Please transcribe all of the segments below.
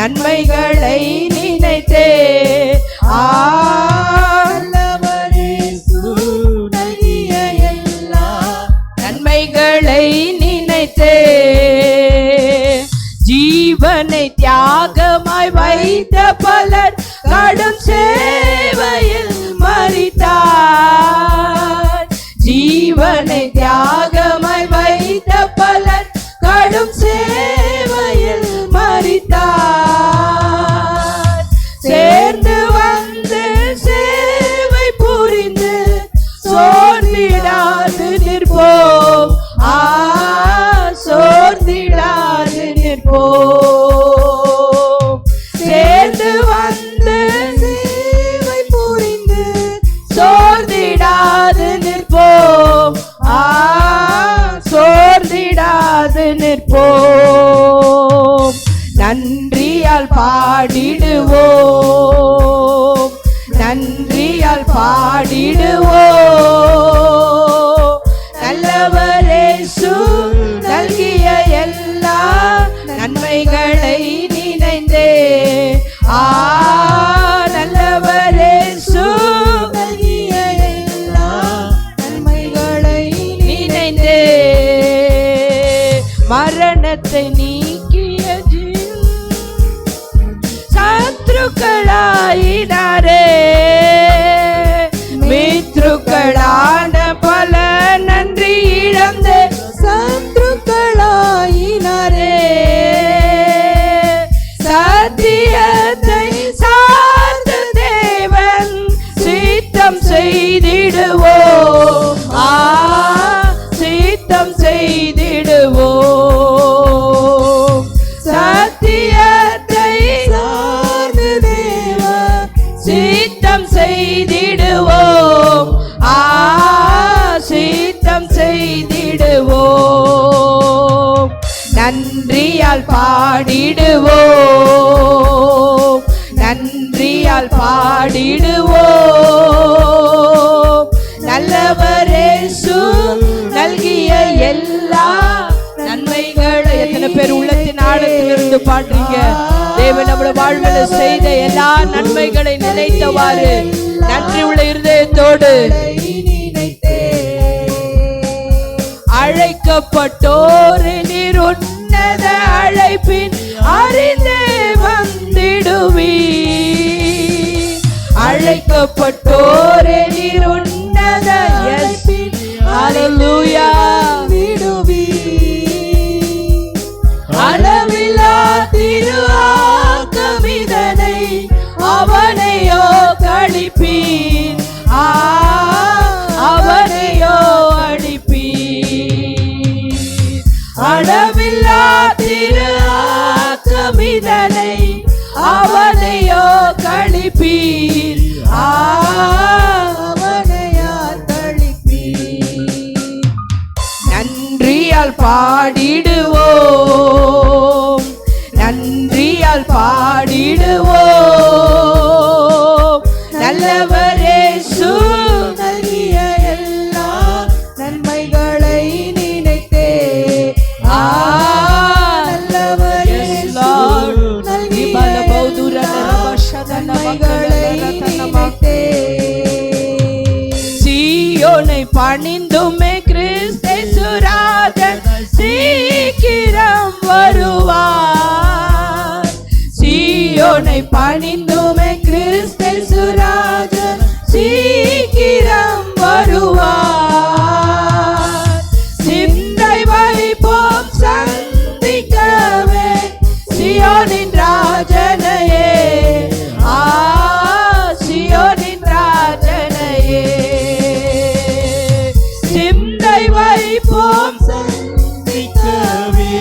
நன்மைகளை நினைத்தே நன்மைகளை நினைத்தே ஜீவனை தியாகமாய் வைத்த பலர் கடும் சேவையில் மரித்தார். ஜீவனை தியாகமாய் வைத்த பலர் கடும் சேவையில் மரித்தார். சேர்ந்து வந்து சேவை புரிந்து சோர்ந்திடாது நிற்போம். சோர்ந்திடாது நிற்போம். சேர்ந்து வந்து சேவை புரிந்து சோர்ந்திடாது நிற்போம். சோர்ந்திடாது நிற்போம். நன்றியால் பாடிடுவோம். நன்றியால் பாடிடுவோம். நல்லவரேசு நல்கிய எல்லா நன்மைகளை நினைந்தே நல்லவரேசு நல்கிய எல்லா நன்மைகளை நினைந்தே மரணத்தை நீக்கிய சத்ருக்களாயினாரே. மித்ருக்களான பல நன்றி இழந்த சத்ருக்களாயினாரே. சத்தியத்தை சார்ந்த தேவன் சித்தம் செய்திடுவோம். சித்தம் செய்திடுவோம். சத்தியத்தை சார்ந்த தேவன் சித்தம் செய்திடுவோம். சித்தம் செய்திடுவோம். நன்றியால் பாடிடுவோம். நன்றியால் பாடிடுவோம். நல்லவரேசு நல்கிய எல்லா நன்மைகளை எத்தனை பேர் உள்ளத்தின் ஆழத்திலிருந்து பாடுறீங்க? தேவன் நம்முடைய வாழ்வில் செய்த எல்லா நன்மைகளை நினைத்தவாறு நன்றி உள்ள இருதயத்தோடு அழைக்கப்பட்டோர் நீர் உன்னத அழைப்பின் அறிந்தே வந்திடுவீர். அழைக்கப்பட்டோர் நீர் உன்னத அழைப்பின் அல்லேலூயா விடுவீர். அளவிலா திரு ஆக்கமிதனை அவனையோ கழிப்பீர். அவனையோ அடிப்பீர். அளவில்லா திரு ஆக்கமிதனை அவனையோ கழிப்பீர். அவனையா கழிப்பீர். நன்றியால் பாடிடுவோம். நன்றியால் பாடிடுவோம். நல்லவரேசு நல்கிய எல்லா நன்மைகளை நினைத்தே நல்லவரேசு நல்கிய நன்மைகளை நினைத்தே சீயோனை பணிந்துமே கிறிஸ்தேசு ராஜன் சீக்கிரம் வருவார். சீயோனை பணிந்துமே கிறிஸ்தேசு ராஜன் சீக்கிரம் வருவார். சிந்தை வைப்போம் சந்திக்கவே சியோனின் ராஜனையே. சியோனின் ராஜனையே. சிந்தை வைப்போம் சந்திக்கவே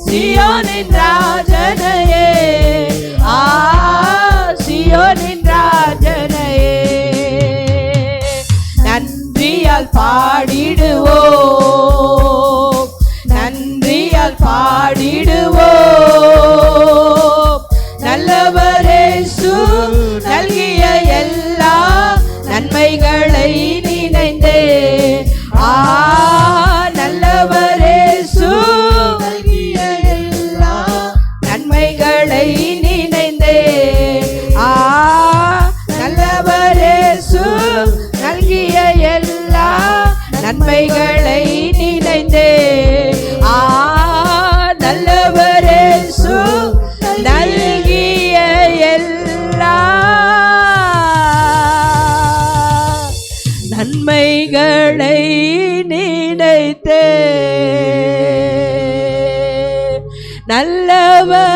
சியோனின் ராஜனையே. சியோனின் ராஜனையே. நன்றியால் பாடிடுவோம். நன்றியால் பாடிடுவோம். நல்லவரேசு நல்கிய எல்லா நன்மைகளை நினைந்தே நல்லவரேசு நல்கிய எல்லா நன்மைகளை நினை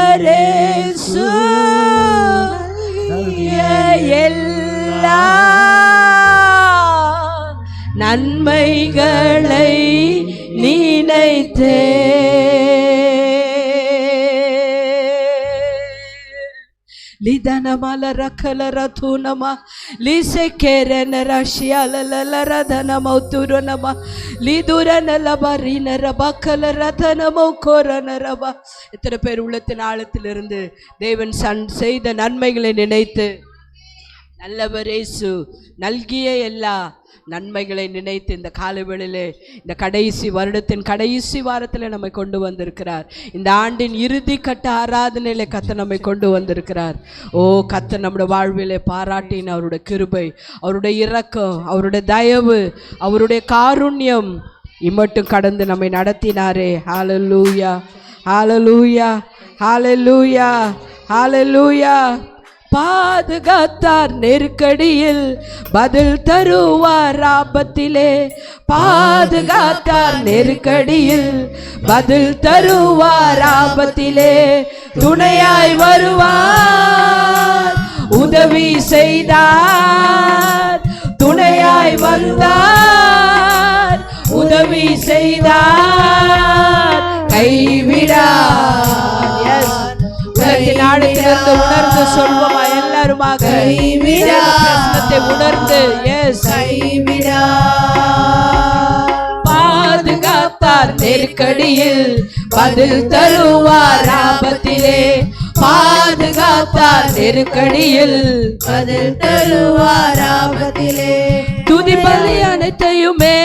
நல்லவரேசு எல்லா நன்மைகளை நினைத்தே லிதனமல ரக்கல ரதுனமா லிசெகெரன ரஷியலல ரதனம உதுரனமா லிதுரனல பரின ரபக்கல ரதனம கோரன ரபா. எத்தனை பேர் உள்ளத்தின் ஆழத்திலிருந்து தேவன் செய்த நன்மைகளை நினைத்து நல்லவர் இயேசு நல்கிய எல்லா நன்மைகளை நினைத்து இந்த காலவேளையிலே இந்த கடைசி வருடத்தின் கடைசி வாரத்தில் நம்மை கொண்டு வந்திருக்கிறார். இந்த ஆண்டின் இறுதி கட்ட ஆராதனையிலே கர்த்தர் நம்மை கொண்டு வந்திருக்கிறார். ஓ கர்த்தர் நம்முடைய வாழ்விலே பாராட்டின அவருடைய கிருபை, அவருடைய இரக்கம், அவருடைய தயவு, அவருடைய காருண்யம் இம்மட்டும் கடந்து நம்மை நடத்தினாரே. ஹல்லேலூயா, ஹல்லேலூயா, ஹல்லேலூயா, ஹல்லேலூயா. பாதுகாத்தார் நெருக்கடியில் பதில் தருவார் ஆபத்திலே. பாதுகாத்தார் நெருக்கடியில் பதில் தருவார் ஆபத்திலே. துணையாய் வருவார், உதவி செய்தார். துணையாய் வந்தார், உதவி செய்தார், கைவிடார். ஆழத்திலிருந்து உணர்ந்து சொல்வோமா எல்லாருமாக? பிரச்சனத்தை உணர்ந்து பாதுகாத்தார் நெருக்கடியில் பதில் தருவார் ஆபத்திலே. பாதுகாத்தார் நெருக்கடியில் பதில் தருவார் ஆபத்திலே. துதி பலி அனைத்தையுமே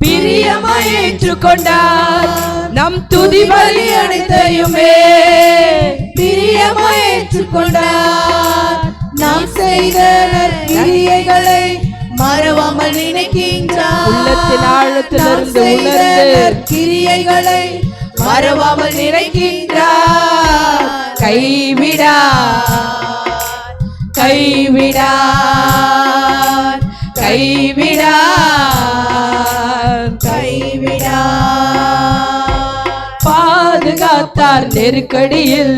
பிரியமாய் ஏற்றுக்கொண்டார். நம் துதி பலி அனைத்தையுமே பிரியமாய் ஏற்றுக்கொண்டார். நாம் செய்த நற்கிரியைகளை மறவாமல் நினைக்கின்றார். உள்ளத்தின் ஆழத்திலிருந்து உணர்ந்து கிரியைகளை மறவாமல் நினைக்கின்றார். கைவிடார், கைவிடார், கைவிடார், கைவிடார். பாதுகாத்தார் நெருக்கடியில்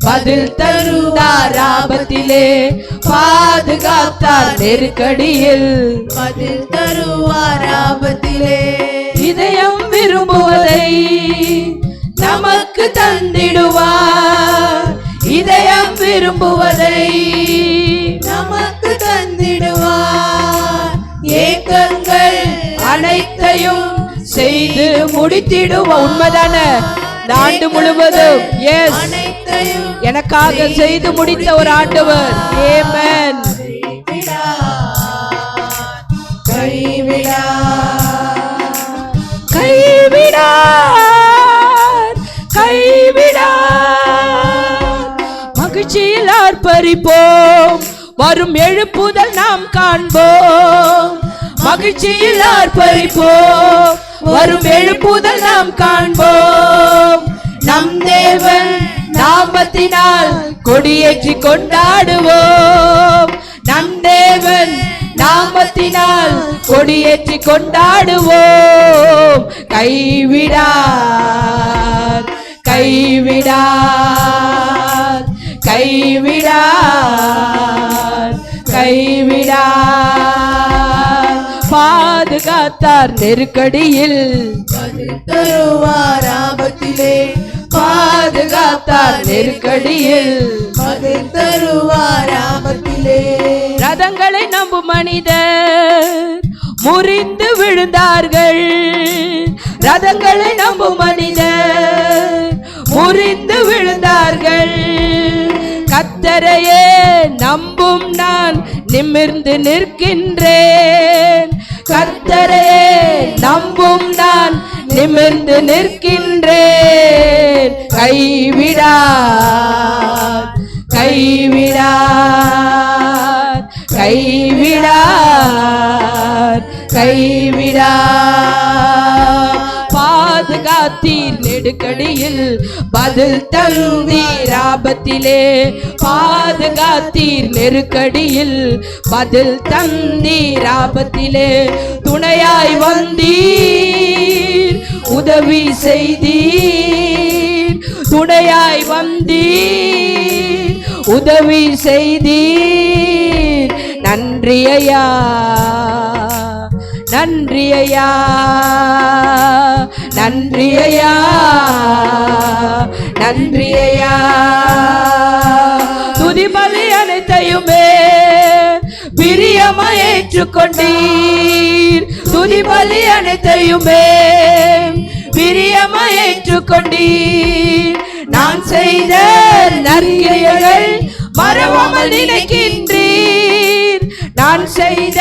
பதில் தருந்தார் ஆபத்திலே. பாதுகாத்தார் நெருக்கடியில் பதில் தருவார் ஆபத்திலே. இதயம் விரும்புவதை நமக்கு தந்திடுவார். இதயம் விரும்புவதை நமக்கு தந்திடுவார். ஏக்கங்கள் அனைத்தையும் செய்து முடித்திடுவோம். உண்மைதானே? இந்த ஆண்டு முழுவதும் எனக்காக செய்து முடித்த ஒரு ஆண்டவர். ஆமென். கைவிடார், கைவிடார், கைவிடார். மகிழ்ச்சியில் ஆர்ப்பரிப்போம், வரும் எழுப்புதல் நாம் காண்போம். மகிழ்ச்சியில் ஆர்ப்பரிப்போம், வரும் எழுப்புதல் நாம் காண்போம். நம் தேவன் நாமத்தினால் கொடியேற்றி கொண்டாடுவோம். நம் தேவன் நாமத்தினால் கொடியேற்றி கொண்டாடுவோம். கைவிடார், கைவிடார், கைவிடார், கைவிடார். பாதுகாத்தார் நெருக்கடியில் பதில் தருவார் ஆபத்திலே. பாதுகாத்தார் நெருக்கடியில் பதில் தருவார் ஆபத்திலே. ரதங்களை நம்பும் மனிதர் முறிந்து விழுந்தார்கள். ரதங்களை நம்பும் மனிதர் முறிந்து விழுந்தார்கள். கர்த்தரையே நம்பும் நான் நிமிர்ந்து நிற்கின்றேன். கர்த்தரையே நம்பும் நான் நிமிர்ந்து நிற்கின்றேன். கைவிடார், கைவிடார், கைவிடார், கைவிடார். பாதுகாத்தீர் நெருக்கடியில் பதில் தந்தீர் ஆபத்திலே. பாதுகாத்தீர் நெருக்கடியில் பதில் தந்தீர் ஆபத்திலே. துணையாய் வந்தீர், உதவி செய்தீர். துணையாய் வந்தீர், உதவி செய்தீர். நன்றி ஐயா, நன்றி ஐயா, நன்றி ஐயா, நன்றி ஐயா. துதி பலி அனைத்தையுமே பிரியமாய் ஏற்றுக்கொண்டீர். துதி பலி அனைத்தையுமே பிரியமாய் ஏற்றுக்கொண்டீர். நான் செய்த நற்கிரியைகள் மறவாமல் நினைக்கின்றீர். நான் செய்த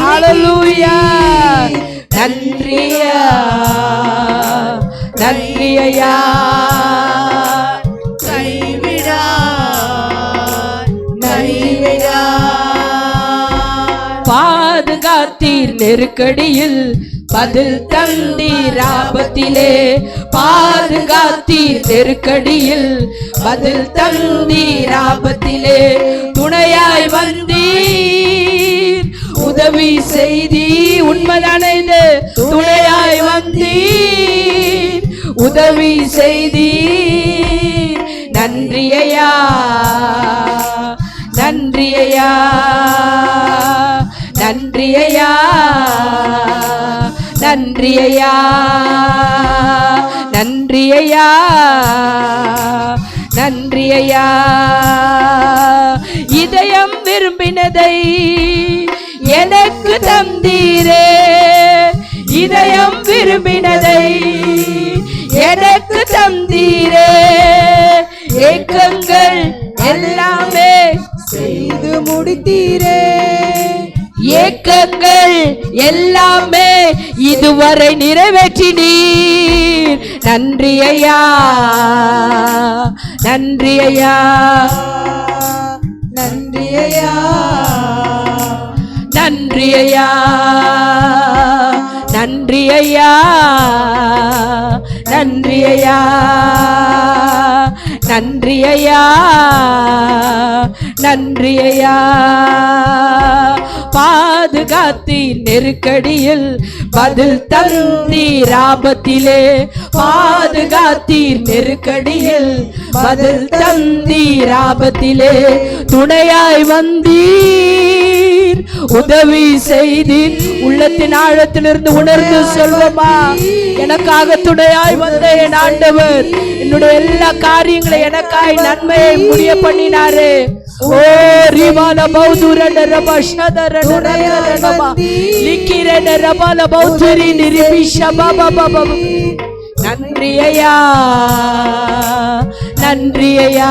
ஹல்லேலூயா. நன்றியா, நன்றியா. கைவிடா கைவிடா. பாதுகாத்தீர் நெருக்கடியில், பதில் தந்தீர் ஆபத்திலே. பாதுகாத்தீர் நெருக்கடியில், பதில் தந்தீர் ஆபத்திலே. துணையாய் வந்தீர், உதவி செய்தீர். உண்மைதான இது? துணையாய் வந்தீர், உதவி செய்தீர். நன்றி ஐயா, நன்றி ஐயா, நன்றி ஐயா, நன்றி ஐயா, நன்றி ஐயா, நன்றி ஐயா. இதயம் விரும்பினதை எனக்கு தந்தீரே. இதயம் விரும்பினதை எனக்கு தந்தீரே. ஏக்கங்கள் எல்லாமே செய்து முடித்தீரே. ஏக்கங்கள் எல்லாமே இதுவரை நிறைவேற்றினீர். நன்றி ஐயா, நன்றி ஐயா, நன்றி ஐயா, நன்றி ஐயா, நன்றி ஐயா, நன்றி ஐயா, நன்றி ஐயா, நன்றி ஐயா. பாதுகாத்தீர் நெருக்கடியில், பதில் தந்தீர் ஆபத்திலே. பாதுகாத்தீர் நெருக்கடியில், பதில் தந்தீர் ஆபத்திலே. துணையாய் வந்தீர், உதவி செய்தீர். உள்ளத்தின் ஆழத்திலிருந்து உணர்ந்து சொல்வோமா? எனக்காக துணையாய் வந்த என் ஆண்டவர் என்னுடைய எல்லா காரியங்களை எனக்காய் நன்மையை முடிய பண்ணினாரே. ஓ ரிவால பௌதுரன ரபஷதரன ரபரனமா லிக்கிரன ரபால பௌதுரி நிரிபிஷா பாபா பாபா. நன்றி ஐயா, நன்றி ஐயா,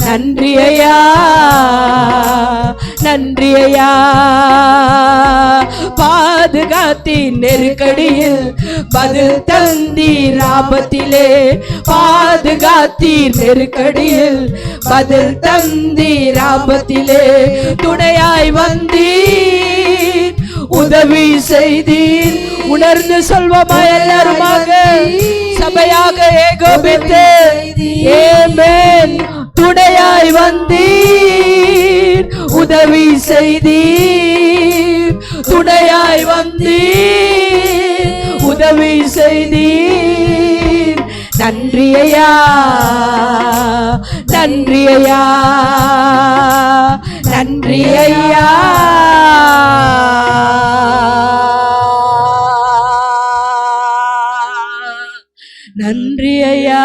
நன்றி ஐயா, நன்றி ஐயா. பாதுகாத்தீர் நெருக்கடியில், பதில் தந்தீர் ஆபத்திலே. பாதுகாத்தீர் நெருக்கடியில், பதில் தந்தீர் ஆபத்திலே. துணையாய் வந்தீர், உதவி செய்தீர். உணர்ந்து சொல்வோமா எல்லாருமாக, சபையாக ஏகோபித்து ஆமென். துணையாய் வந்தீர், உதவி செய்தீர். துணையாய் வந்தீர், உதவி செய்தீர். நன்றி ஐயா, நன்றி ஐயா, நன்றி ஐயா. நன்றி ஐயா,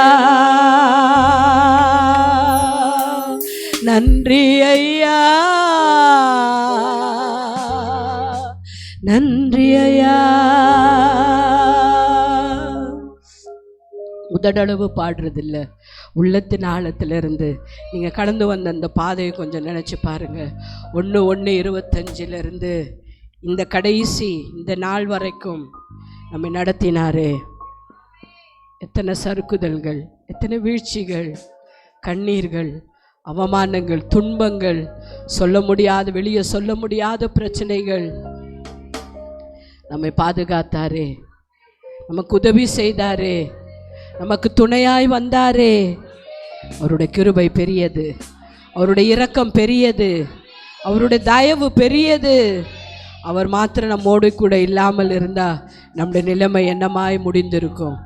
நன்றி ஐயா, நன்றி ஐயா. உதடளவு பாடுறதில்ல, உள்ளத்தின் ஆழத்திலிருந்து நீங்கள் கடந்து வந்த அந்த பாதையை கொஞ்சம் நினச்சி பாருங்கள். 1/1/25 இந்த கடைசி இந்த நாள் வரைக்கும் நம்மை நடத்தினாரே. எத்தனை சறுக்குதல்கள், எத்தனை வீழ்ச்சிகள், கண்ணீர்கள், அவமானங்கள், துன்பங்கள், சொல்ல முடியாத, வெளியே சொல்ல முடியாத பிரச்சனைகள். நம்மை பாதுகாத்தாரே, நமக்கு உதவி செய்தாரே, நமக்கு துணையாய் வந்தாரே. அவருடைய கிருபை பெரியது, அவருடைய இரக்கம் பெரியது, அவருடைய தயவு பெரியது, அவர் மாத்திரம் நம்மோடு கூட இல்லாமல் இருந்தா நம்முடைய நிலைமை என்னமாய் முடிந்திருக்கும்.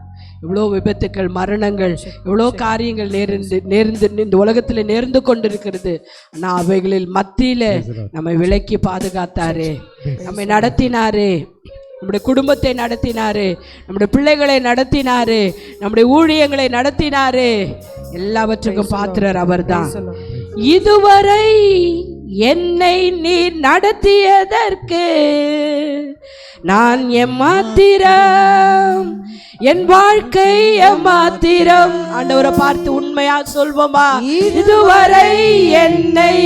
இவ்வளோ விபத்துக்கள், மரணங்கள், இவ்வளோ காரியங்கள் நேர்ந்து இந்த உலகத்தில் நேர்ந்து கொண்டிருக்கிறது. ஆனால் அவைகளில் மத்தியில் நம்மை விலக்கி பாதுகாத்தாரே, நம்மை நடத்தினாரே, நம்முடைய குடும்பத்தை நடத்தினாரு, நம்முடைய பிள்ளைகளை நடத்தினாரு, நம்முடைய ஊழியங்களை நடத்தினாரு. எல்லாவற்றுக்கும் பாத்திரர் அவர்தான். இதுவரை என்னை நீர் நடத்தியதற்கு நான் எம்மாத்திரம், என் வாழ்க்கை எம்மாத்திரம். ஆண்டவரை பார்த்து உண்மையா சொல்வோமா? இதுவரை என்னை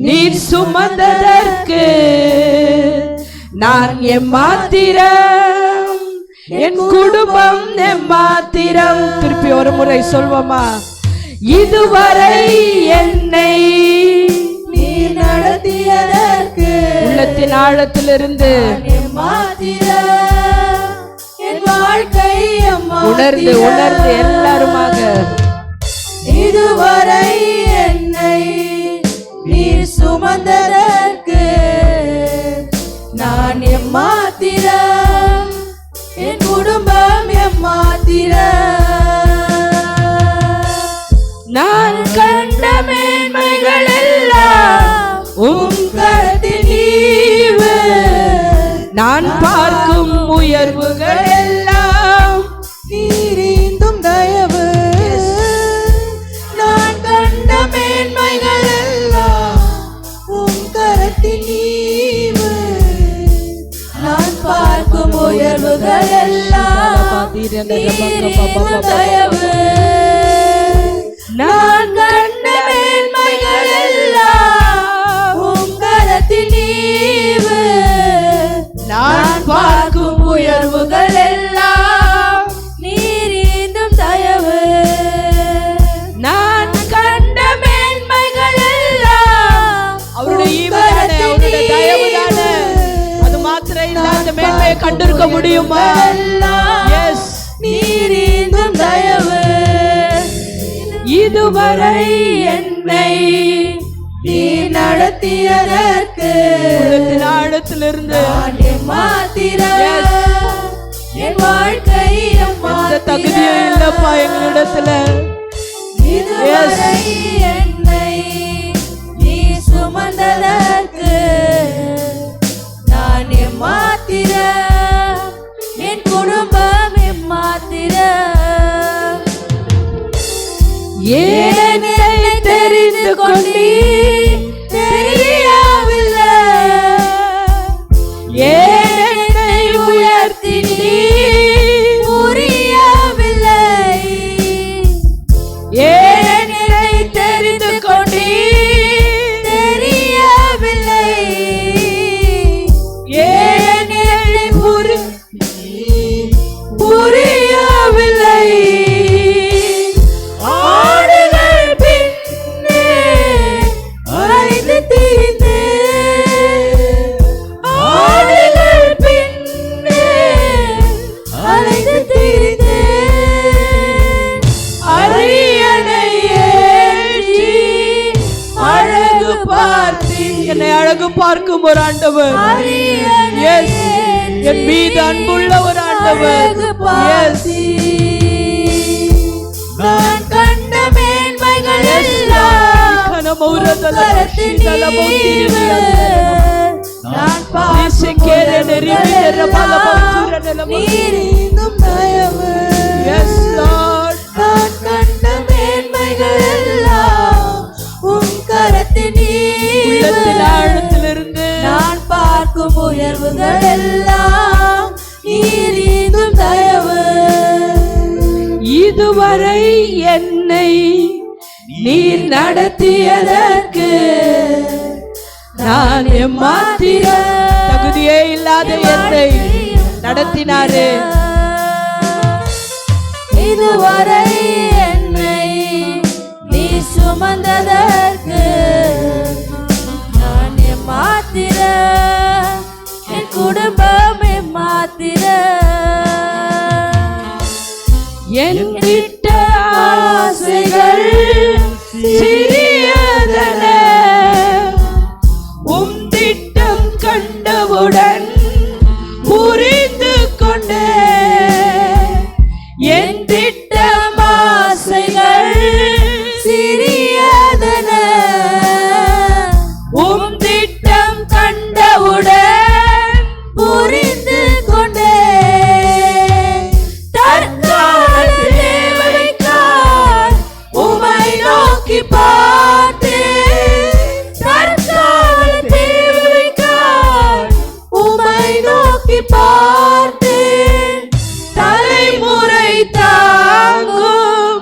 நீர் சுமந்ததற்கு நான் எம்மாத்திரம், என் குடும்பம் எம்மாத்திரம். திருப்பி ஒரு முறை சொல்வோமா? இதுவரை என்னை நீர் நடத்தியதற்கு உள்ளத்தின் ஆழத்திலிருந்து என் வாழ்க்கை உணர்ந்து உணர்ந்து எல்லாருமாக இதுவரை என்னை நீர் சுமந்ததற்கு நான் எம்மாத்திரம், என் குடும்பம் எம்மாத்திரம். நான் கண்ட மேன்மைகள் எல்லாம் உம் கரத்தின் ஈவு, நான் பார்க்கும் உயர்வுகள் எல்லாம் நீரிந்தும் தயவு. நான் கண்ட மேன்மைகள் எல்லாம் உம் கரத்தின் ஈவு, நான் பார்க்கும் உயர்வுகள் எல்லாம் நீரிந்தும் தயவு. நான் கண்ட மேன்மைகள் எல்லாம் உம் கரத்தின் ஈவு, நான் பார்க்கும் உயர்வுகள் எல்லாம் நீரிந்தும் தயவு. நான் கண்ட மேன்மைகள் எல்லாம் அவருடைய ஈவுதானே, அவருடைய தயவுதானே. அது மாத்திரம் இல்லாத மேன்மையை கண்டிருக்க முடியுமா? எஸ், நீரிந்தும் தயவு. இதுவரை என்னை நீ நடத்தியதற்கு உள்ளத்தின் ஆழத்திலிருந்து நான் எம்மாத்திரம், என் வாழ்க்கை எந்த தகுதியும் இல்லப்பா எங்களிடத்துல. இதுவரை என்னை நீ சுமந்ததற்கு நான் எம்மாத்திரம், என் குடும்பம் எம்மாத்திரம். ஏன் என்னை தெரிந்து கொண்டீர் தெரியவில்லை, ஏன் என்னை உயர்த்தினீர் புரியவில்லை, ஏன் என்னை தெரிந்து கொண்டீர் தெரியவில்லை, ஏன் என்னை புரியவில்லை. ஆடுகள் பின்னே அலைந்து திரிந்தேன், ஆடுகள் பின்னே அலைந்து திரிந்தேன். அரியணை ஏற்றி அழகு பார்த்து என்னை அழகு பார்க்கும் ஒரு ஆண்டவர். எஸ், என் மீது அன்புள்ள ஒரு ஆண்டவர். எஸ், நான் கண்ட மேன்மைகள் எல்லாம் கரத்தின் ஈவு, நான் பார்க்கும் நீரிந்தும் தயவு. எஸ் லார்ட், நான் கண்ட மேன்மைகள் எல்லாம் உம் கரத்தின் ஈவு, உள்ளத்தின் ஆழத்திலிருந்து நான் பார்க்கும் உயர்வுகள் எல்லாம் நீரிந்தும் தயவு. இதுவரை என்னை நீர் நடத்தியதற்கு நான் எம்மாத்திரம், தகுதியே இல்லாத என்னை நடத்தினாரு. இதுவரை என்னை நீ சுமந்ததற்கு நான் எம்மாத்திரம், என் குடும்பம் எம்மாத்திரம். என் திட்ட ஆசைகள் சிறியதன, உம் திட்டம் கண்டவர் என் திட்டம் ஆசைகள் சிறியதென உம் திட்டம் கண்டவுடன் புரிந்து கொண்டேன். தற்கால தேவைக்காய் உமை நோக்கி பார்த்தேன். தற்கால தேவைக்காய் உமை நோக்கி பார்த்தேன். தலைமுறை தாங்கும்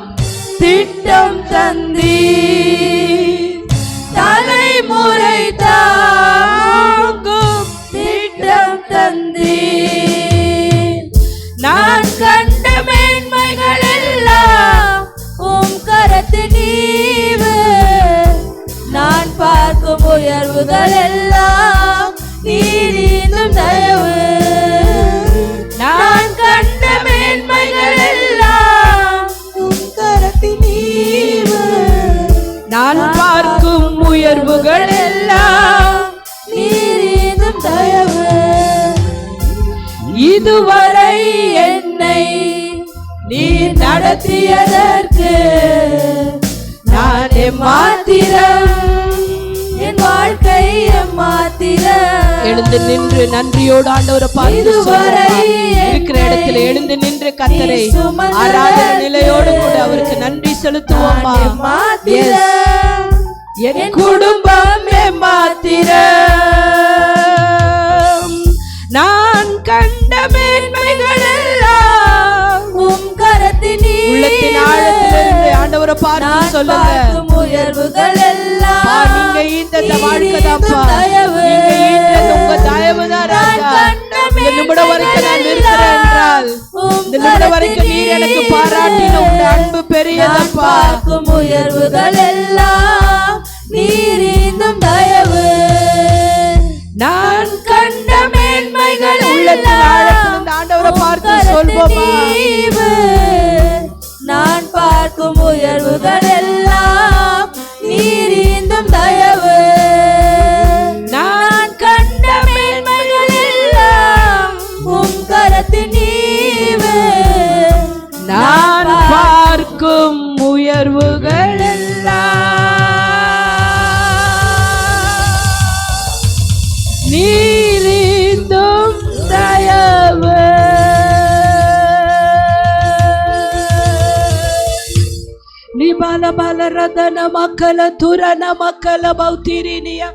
திட்டம் தந்தீர். தலைமுறை தாங்கும் திட்டம் தந்தீர். நான் கண்ட மேன்மைகள் எல்லாம் உம் கரத்தின் ஈவு. நான் பார்க்கும் உயர்வுகள் எல்லாம் நீர் இன்னும் தயவு. நான் கண்ட மேன்மைகள் எல்லாம் உம் கரத்தின் ஈவு. நான் பார்க்கும் உயர்வுகள் எல்லாம் நீர் இன்னும் தயவு. இதுவரை என்னை நீர் நடத்தியதற்கு நான் எம்மாத்திரம். என் வாழ்க்கை எம்மாத்திரம். எழுந்து நின்று நன்றியோடு ஆண்டவரை பார்த்து இதுவரை சொல்லுங்க. இருக்கிற இடத்துல எழுந்து நின்று கர்த்தரை ஆராதனை நிலையோடு கூட அவருக்கு நன்றி செலுத்துவோமா? Yes. என் குடும்பம் எம்மாத்திரம். நான் கண்ட மேன்மைகள் எல்லாம் உம் கரத்தின் உள்ளத்தின் ஆழத்திலிருந்து ஆண்டவரை பார்த்து சொல்லுங்க. பார்க்கும் உயர்வுகள் எல்லாம் நீங்க இந்த வாழ்க்கைதாப்பா. நீங்க ஈந்தது உங்க தயவுதான் ராஜா. இந்த நிமிடம் வரைக்கும் நான் இருக்கிறேன் என்றால் இந்த நிமிடம் வரைக்கும் நீர் எனக்கு பாராட்டின உங்க அன்பு பெரியதப்பா. பார்க்கும் உயர்வுகள் எல்லாம் நீர் இன்னும் தயவு. நான் கண்ட மேன்மைகள் உள்ளத்தின் ஆழத்திலிருந்து ஆண்டவரை பார்த்து சொல்வோமா? நான் பார்க்கும் உயர்வுகள் எல்லாம் நீர் இன்னும் தயவு. நான் கண்ட மேன்மைகள் எல்லாம் உம் கரத்தின் ஈவு. நான் பார்க்கும் உயர்வுகள் எல்லாம் நீரிந்தும் தயவு. நிபல பல ரதன மக்கள துரன மக்கள பௌத்திரினியா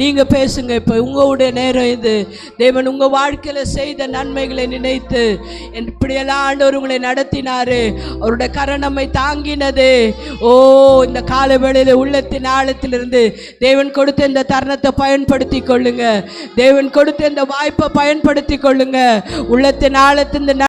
நீங்க பேசுங்க. இப்ப உங்களுடைய நேரம் இது. தேவன் உங்க வாழ்க்கையில செய்த நன்மைகளை நினைத்து இப்படியெல்லாம் ஆண்டவர் உங்களை நடத்தினாரு. அவருடைய கரம் நம்மை தாங்கினது. ஓ, இந்த கால வேளையில உள்ளத்தின் ஆழத்திலிருந்து தேவன் கொடுத்த இந்த தருணத்தை பயன்படுத்தி கொள்ளுங்க. தேவன் கொடுத்த இந்த வாய்ப்பை பயன்படுத்தி கொள்ளுங்க. உள்ளத்தின் ஆழத்தின்